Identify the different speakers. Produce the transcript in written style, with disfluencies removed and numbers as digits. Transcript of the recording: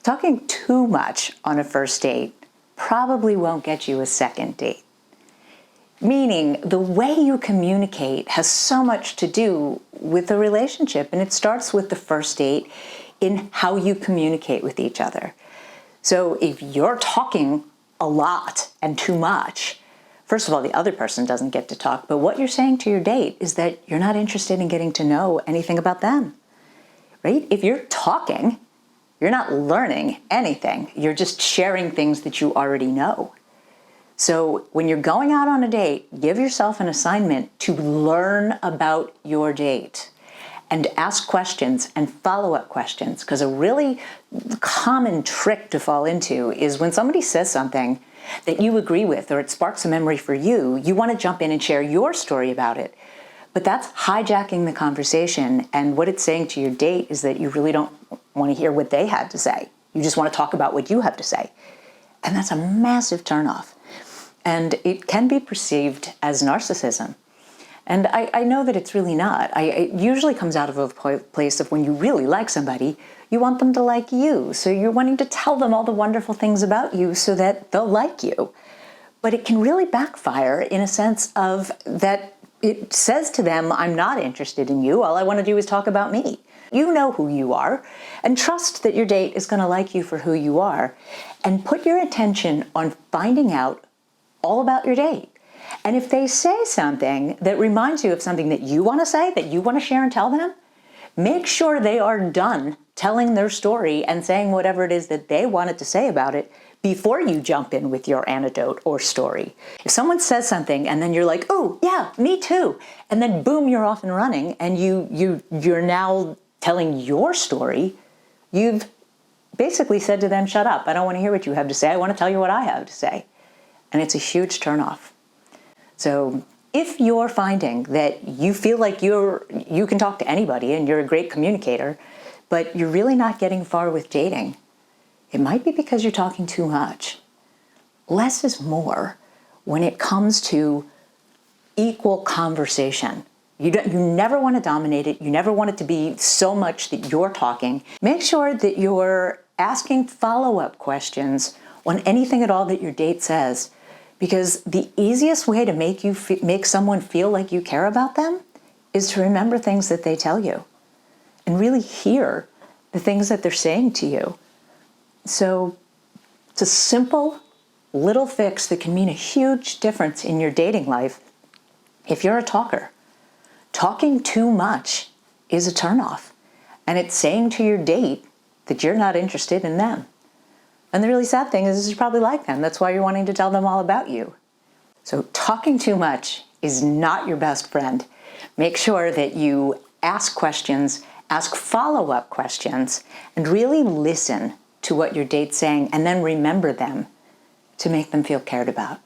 Speaker 1: Talking too much on a first date probably won't get you a second date. Meaning, the way you communicate has so much to do with the relationship, and it starts with the first date in how you communicate with each other. So if you're talking a lot and too much, first of all, the other person doesn't get to talk, but what you're saying to your date is that you're not interested in getting to know anything about them, right? If you're talking, you're not learning anything. You're just sharing things that you already know. So when you're going out on a date, give yourself an assignment to learn about your date and ask questions and follow-up questions. Because a really common trick to fall into is when somebody says something that you agree with or it sparks a memory for you, you want to jump in and share your story about it. But that's hijacking the conversation, and what it's saying to your date is that you really don't want to hear what they had to say. You just want to talk about what you have to say. And that's a massive turnoff. And it can be perceived as narcissism. And I know that it's really not. It usually comes out of a place of when you really like somebody, you want them to like you. So you're wanting to tell them all the wonderful things about you so that they'll like you. But it can really backfire in a sense of that it says to them, I'm not interested in you. All I want to do is talk about me. You know who you are, and trust that your date is going to like you for who you are. And put your attention on finding out all about your date. And if they say something that reminds you of something that you want to say, that you want to share and tell them, make sure they are done telling their story and saying whatever it is that they wanted to say about it before you jump in with your anecdote or story. If someone says something and then you're like, oh yeah, me too, and then boom, you're off and running, and you're now telling your story, you've basically said to them, shut up, I don't want to hear what you have to say, I want to tell you what I have to say. And it's a huge turnoff. So if you're finding that you feel like you can talk to anybody and you're a great communicator, but you're really not getting far with dating, it might be because you're talking too much. Less is more when it comes to equal conversation. You never want to dominate it. You never want it to be so much that you're talking. Make sure that you're asking follow-up questions on anything at all that your date says, because the easiest way to make someone feel like you care about them is to remember things that they tell you and really hear the things that they're saying to you. So it's a simple little fix that can mean a huge difference in your dating life. If you're a talker, talking too much is a turnoff, and it's saying to your date that you're not interested in them. And the really sad thing is you probably like them. That's why you're wanting to tell them all about you. So talking too much is not your best friend. Make sure that you ask questions, ask follow-up questions, and really listen to what your date's saying, and then remember them to make them feel cared about.